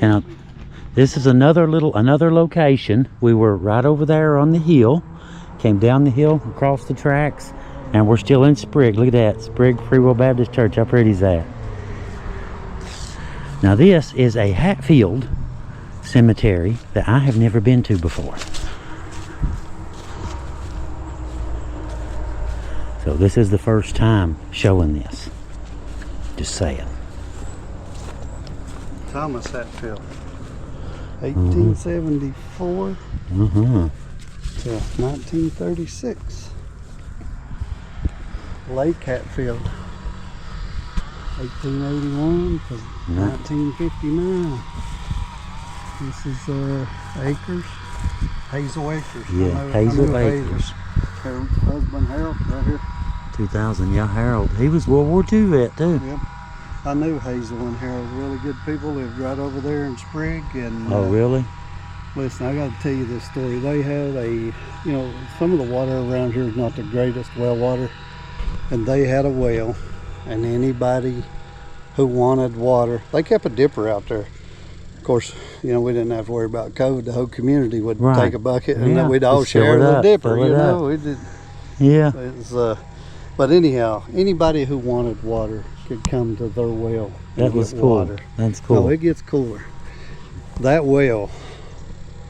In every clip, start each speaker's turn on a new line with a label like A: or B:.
A: And this is another location. We were right over there on the hill. Came down the hill, across the tracks, and we're still in Sprigg. Look at that, Sprigg Free Will Baptist Church. How pretty is that? Now this is a Hatfield cemetery that I have never been to before. So this is the first time showing this. Just saying.
B: Thomas Hatfield, 1874 to 1936. Lake Hatfield, 1881 to 1959. This is Acres, Hazel Acres.
A: Yeah, Hazel Acres.
B: Her husband Harold, right here.
A: 2000, yeah, Harold. He was World War II vet too.
B: Yep. I knew Hazel and Harold, really good people, lived right over there in Sprigg. And
A: oh, really?
B: Listen, I got to tell you this story. They had some of the water around here is not the greatest well water, and they had a well, and anybody who wanted water, they kept a dipper out there. Of course, we didn't have to worry about COVID. The whole community would take a bucket, and then we'd all share the dipper. We did.
A: Yeah.
B: It was, but anyhow, anybody who wanted water could come to their well.
A: That was cool.
B: Water.
A: That's cool.
B: No, it gets cooler. That well,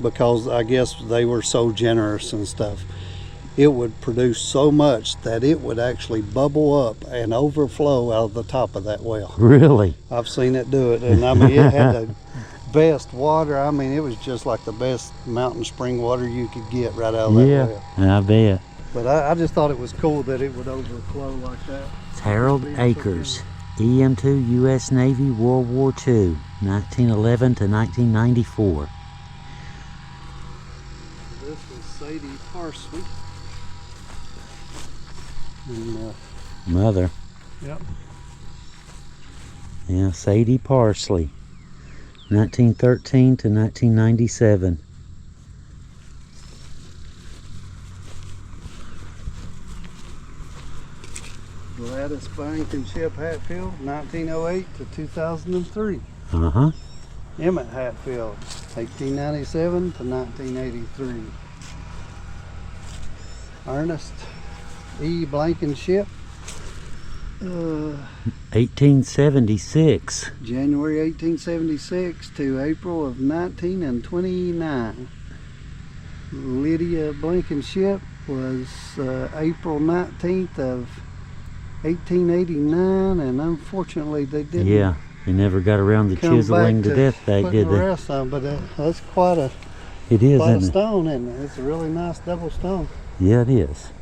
B: because I guess they were so generous and stuff, it would produce so much that it would actually bubble up and overflow out of the top of that well.
A: Really?
B: I've seen it do it, and I mean, it had the best water. I mean, it was just like the best mountain spring water you could get right out of that well.
A: Yeah, I bet.
B: But I just thought it was cool that it would overflow like that.
A: It's Harold Acres, EM2 U.S. Navy, World War II, 1911 to 1994.
B: This is Sadie Parsley. And,
A: Mother.
B: Yep.
A: Yeah, Sadie Parsley, 1913 to 1997.
B: Gladys Blankenship Hatfield, 1908 to 2003.
A: Uh-huh.
B: Emmett Hatfield, 1897 to 1983. Ernest E. Blankenship,
A: 1876.
B: January 1876 to April of 1929. Lydia Blankenship was April 19th of 1889, and unfortunately they didn't.
A: Yeah, they never got around to chiseling the death date, did they?
B: Rest on, but that's quite a stone, isn't it? It's a really nice double stone.
A: Yeah, it is.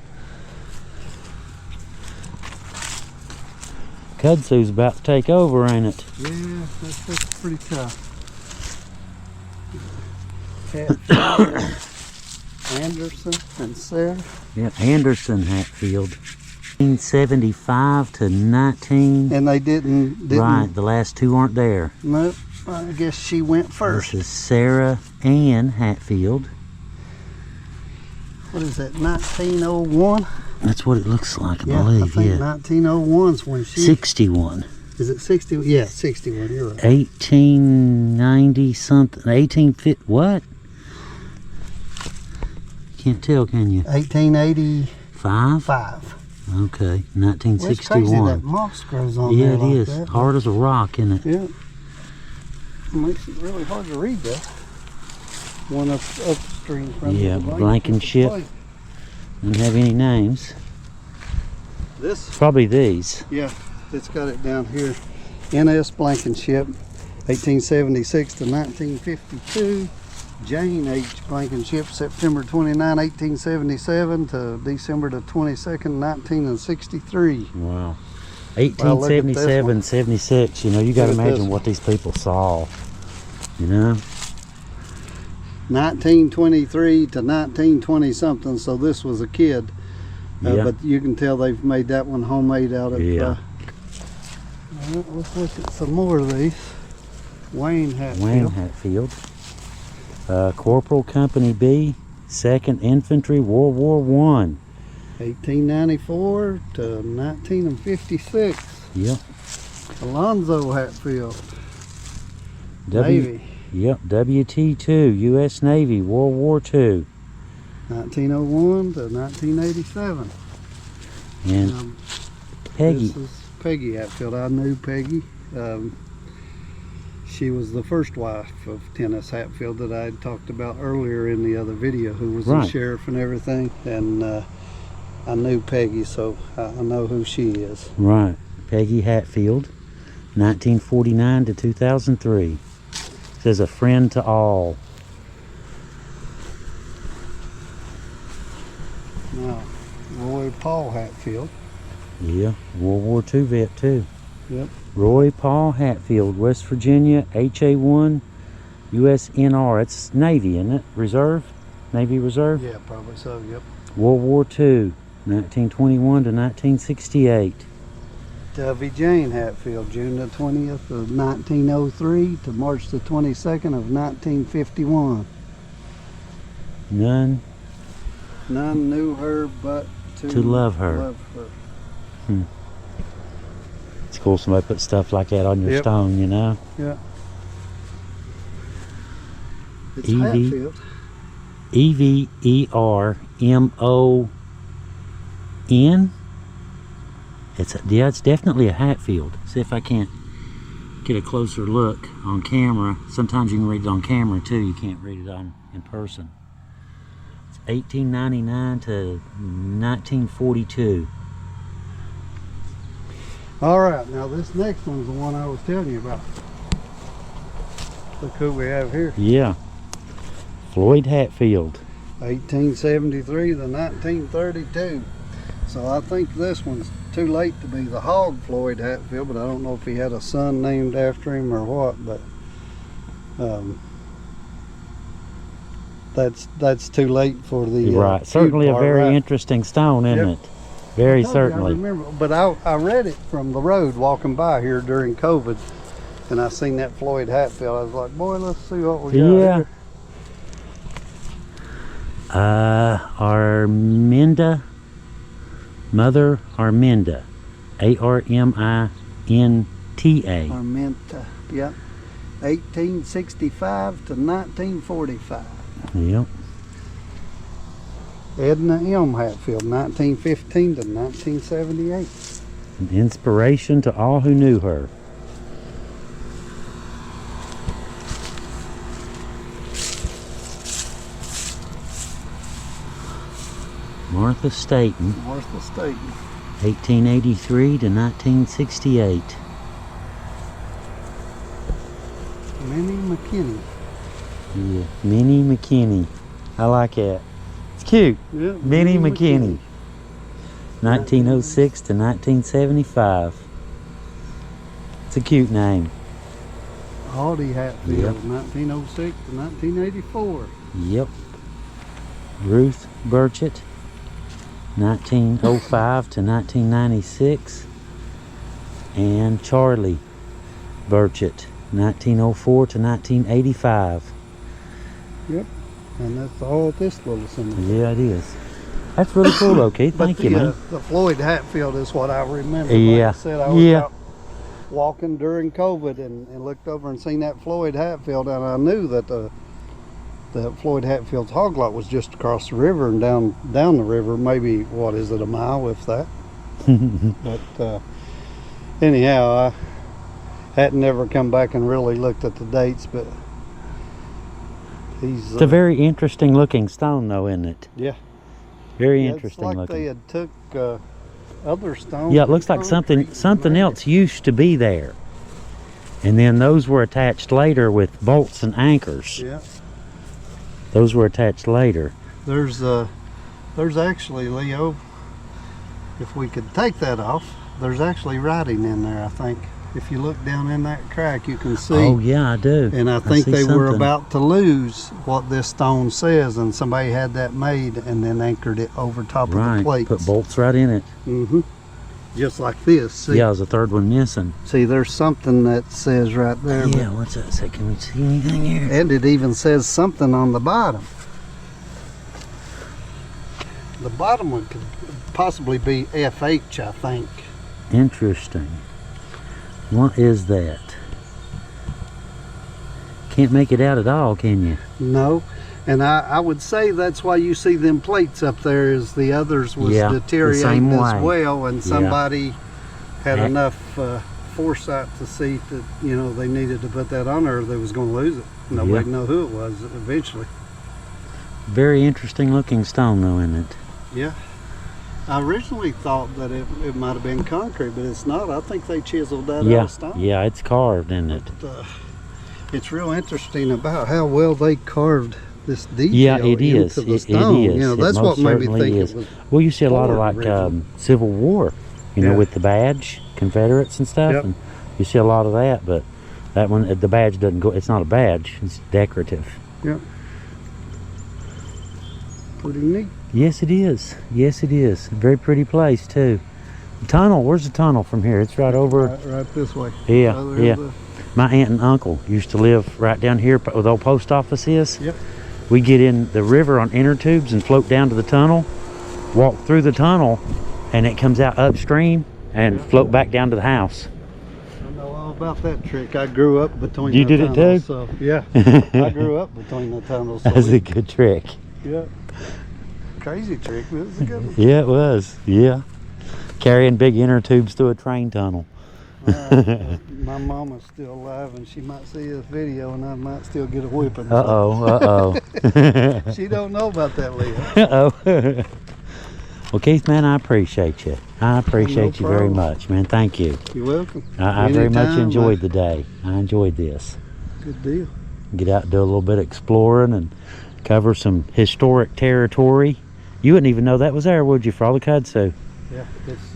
A: Kudsu's about to take over, ain't it?
B: Yeah, that's pretty tough. Anderson and Sarah.
A: Yeah, Anderson Hatfield. 1975 to 19.
B: And they didn't.
A: Right, the last two aren't there.
B: Nope, I guess she went first.
A: This is Sarah Ann Hatfield.
B: What is that, 1901?
A: That's what it looks like, I believe,
B: I think 1901's when she...
A: 61.
B: Is it 60? Yeah, 61, you're right.
A: 1890 something, 1850, what? Can't tell, can you?
B: 1885.
A: 5? Okay, 1961.
B: Well, it's crazy that moss grows on
A: there
B: like
A: it is.
B: that.
A: Hard as a rock, isn't it?
B: Yeah. It makes it really hard to read that. One upstream from
A: Blankenship. Didn't have any names.
B: This?
A: Probably these.
B: Yeah, it's got it down here. N.S. Blankenship, 1876 to 1952. Jane H. Blankenship, September 29, 1877 to December the 22nd, 1963.
A: Wow. 1877, 76, you got to imagine what these people saw,
B: 1923 to 1920 something, so this was a kid. But you can tell they've made that one homemade out of... let's look at some more of these. Wayne Hatfield.
A: Corporal Company B, 2nd Infantry, World War I.
B: 1894 to 1956.
A: Yep.
B: Alonzo Hatfield. Navy.
A: Yep, WT2, U.S. Navy, World War II.
B: 1901 to 1987.
A: And Peggy.
B: This is Peggy Hatfield. I knew Peggy. She was the first wife of Dennis Hatfield that I had talked about earlier in the other video, who was the sheriff and everything. And I knew Peggy, so I know who she is.
A: Right. Peggy Hatfield, 1949 to 2003. Says a friend to all.
B: Now, Roy Paul Hatfield.
A: Yeah, World War II vet too.
B: Yep.
A: Roy Paul Hatfield, West Virginia, HA1, USNR. It's Navy, isn't it? Reserve? Navy Reserve?
B: Yeah, probably so, yep.
A: World War II, 1921 to 1968.
B: Dovey Jane Hatfield, June the 20th of 1903 to March the 22nd of 1951.
A: None
B: knew her but
A: to love her. It's cool somebody put stuff like that on your stone, you know?
B: Yeah. It's
A: E-V
B: Hatfield.
A: EVERMON. It's definitely a Hatfield. See if I can't get a closer look on camera. Sometimes you can read it on camera too. You can't read it in person. It's 1899 to 1942.
B: All right, now this next one's the one I was telling you about. Look who we have here.
A: Yeah. Floyd Hatfield.
B: 1873 to 1932. So I think this one's too late to be the hog Floyd Hatfield, but I don't know if he had a son named after him or what, but that's too late for the
A: right. Certainly a very interesting stone, isn't it? Very certainly.
B: I remember, but I read it from the road walking by here during COVID, and I seen that Floyd Hatfield. I was like, boy, let's see what we got here.
A: Arminda, Mother Arminda, ARMINTA.
B: Arminta, yep. 1865 to 1945.
A: Yep.
B: Edna M. Hatfield, 1915 to 1978.
A: An inspiration to all who knew her. Martha Staten.
B: Martha Staten.
A: 1883 to 1968.
B: Minnie McKinney.
A: Yeah, Minnie McKinney. I like that. It's cute.
B: Yeah,
A: Minnie McKinney. 1906 to 1975. It's a cute name.
B: Audie Hatfield, 1906 to 1984.
A: Yep. Ruth Burchett, 1905 to 1996. And Charlie Burchett, 1904 to 1985.
B: Yep. And that's all this little cemetery.
A: Yeah, it is. That's really cool though, Keith. Thank you, man.
B: The Floyd Hatfield is what I remember.
A: Yeah.
B: Like I said, I was out walking during COVID and looked over and seen that Floyd Hatfield, and I knew that the Floyd Hatfield's hog lot was just across the river and down the river, maybe, what is it, a mile, if that. But anyhow, I hadn't never come back and really looked at the dates, but he's...
A: It's a very interesting looking stone though, isn't it?
B: Yeah.
A: Very interesting
B: it's like
A: looking.
B: they had took other stones.
A: Yeah, it looks like something else used to be there. And then those were attached later with bolts and anchors.
B: Yeah.
A: Those were attached later.
B: There's actually, Leo, if we could take that off, there's actually writing in there, I think. If you look down in that crack, you can see.
A: Oh yeah, I do.
B: And I think they were about to lose what this stone says, and somebody had that made and then anchored it over top of the plates.
A: Put bolts right in it.
B: Mm-hmm. Just like this. See?
A: Yeah, there's a third one missing.
B: See, there's something that says right there.
A: Yeah, what's that say? Can we see anything here?
B: And it even says something on the bottom. The bottom one could possibly be FH, I think. Interesting.
A: What is that? can't make it out at all, can you?
B: No. And I would say that's why you see them plates up there, is the others was
A: Yeah, the
B: deteriorating
A: same
B: as
A: way.
B: well, and somebody had
A: Yeah.
B: enough foresight to see that, you know, they needed to put that on there or they was going to lose it. Nobody know who it was eventually.
A: Very interesting looking stone though, isn't it?
B: Yeah. I originally thought that it might have been concrete, but it's not. I think they chiseled that out of stone.
A: Yeah, it's carved, isn't it?
B: But, it's real interesting about how well they carved this detail
A: Yeah, it is.
B: into the
A: It
B: stone.
A: is.
B: You know,
A: It
B: that's what
A: most
B: made me
A: certainly
B: think
A: is.
B: it was.
A: Well, you see a lot of
B: forward
A: like
B: original.
A: Civil War, you know,
B: Yeah.
A: with the badge, Confederates and stuff,
B: Yep.
A: and you see a lot of that. But that one, the badge doesn't go. It's not a badge. It's decorative.
B: Yep. Pretty neat.
A: Yes, it is. Yes, it is. Very pretty place too. The tunnel. Where's the tunnel from here? It's right over.
B: Right this way.
A: Yeah,
B: Oh, there's
A: yeah.
B: the-
A: My aunt and uncle used to live right down here where the old post office is.
B: Yep.
A: We get in the river on inner tubes and float down to the tunnel, walk through the tunnel, and it comes out upstream and float back down to the house.
B: I know all about that trick. I grew up between
A: You
B: the
A: did it
B: tunnels,
A: too?
B: So yeah, I grew up between the tunnels. So
A: That's a good trick.
B: yeah. Crazy trick, but it's a good one.
A: Yeah, it was. Yeah. Carrying big inner tubes through a train tunnel.
B: My mama's still alive, and she might see this video, and I might still get a whipping.
A: Uh-oh.
B: She don't know about that, Leah.
A: Uh-oh. Well, Keith, man, I appreciate you. I appreciate you very
B: problem.
A: much, man. Thank you.
B: You're welcome.
A: I very much
B: Anytime,
A: enjoyed the day. I enjoyed this.
B: Good deal.
A: Get out and do a little bit of exploring and cover some historic territory. You wouldn't even know that was there, would you, for all the kudzu?
B: Yeah,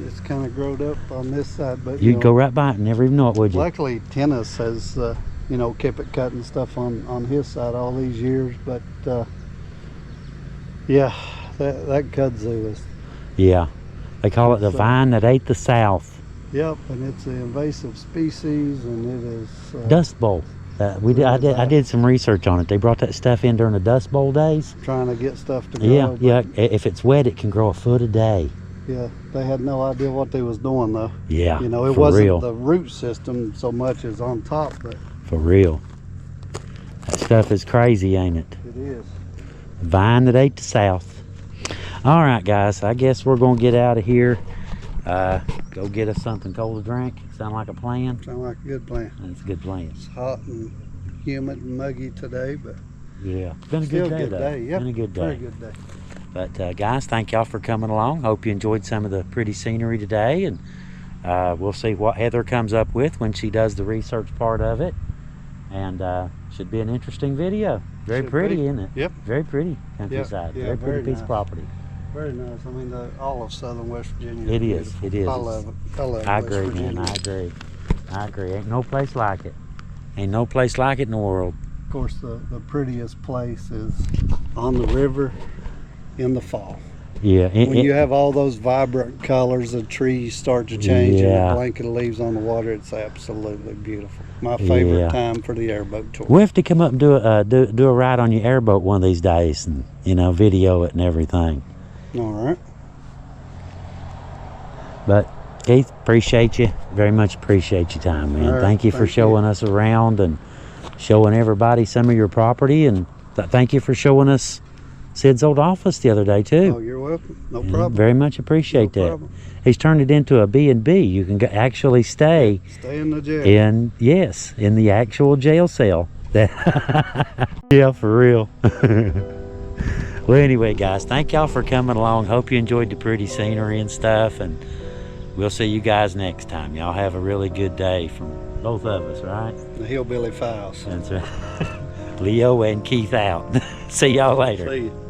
B: it's kind of growed up on this side, but
A: You'd
B: know,
A: go right by it and never even know it, would you?
B: luckily Tennis has you know, kept it cutting stuff on his side all these years, but yeah, that kudzu is.
A: Yeah. They call it the
B: So-
A: vine that ate the South.
B: Yep, and it's an invasive species, and it is
A: Dust Bowl. I did some research on it. They brought that stuff in during the Dust Bowl days.
B: trying to get stuff to grow.
A: Yeah,
B: but,
A: yeah. If it's wet, it can grow a foot a day.
B: yeah. They had no idea what they was doing though.
A: Yeah,
B: You know, it
A: for
B: wasn't
A: real.
B: the root system so much as on top, but
A: For real. That stuff is crazy, ain't it?
B: it is.
A: Vine that ate the South. All right, guys. I guess we're going to get out of here. Go get us something cold to drink. Sound like a plan?
B: Sound like a good plan.
A: That's a good plan.
B: It's hot and humid and muggy today, but
A: Yeah. It's been a
B: still
A: good day, though.
B: day. Yep.
A: Been a good
B: Very
A: day.
B: good day.
A: But guys, thank y'all for coming along. Hope you enjoyed some of the pretty scenery today, and we'll see what Heather comes up with when she does the research part of it. And should be an interesting video. Very
B: Should
A: pretty,
B: be.
A: isn't it?
B: Yep.
A: Very pretty countryside.
B: Yeah,
A: very pretty
B: very
A: piece
B: nice.
A: of property.
B: Very nice. I mean, all of southern West Virginia.
A: It is.
B: beautiful.
A: It is.
B: I love it. I love
A: I
B: West
A: agree,
B: Virginia.
A: man. I agree. I agree. Ain't no place like it. Ain't no place like it in the world.
B: Of course, the prettiest place is on the river in the fall.
A: Yeah.
B: When you have all those vibrant colors, the trees start to change, and
A: Yeah.
B: the blanket of leaves on the water, it's absolutely beautiful. My favorite
A: Yeah.
B: time for the airboat tour.
A: we have to come up and do a ride on your airboat one of these days, and video it and everything.
B: All right.
A: But Keith, appreciate you very much. Appreciate your time, man.
B: All right,
A: Thank you for
B: thank you.
A: showing us around and showing everybody some of your property, and thank you for showing us Sid's old office the other day too.
B: Oh, you're welcome. No
A: Yeah,
B: problem.
A: Very much appreciate
B: No
A: that.
B: problem.
A: He's turned it into a B&B. You can actually stay
B: Stay in the jail.
A: in the actual jail cell. Yeah, for real. Well, anyway, guys, thank y'all for coming along. Hope you enjoyed the pretty scenery and stuff, and we'll see you guys next time. Y'all have a really good day from both of us, right?
B: The Hillbilly Files.
A: That's right. Leo and Keith out. See y'all later.
B: See you.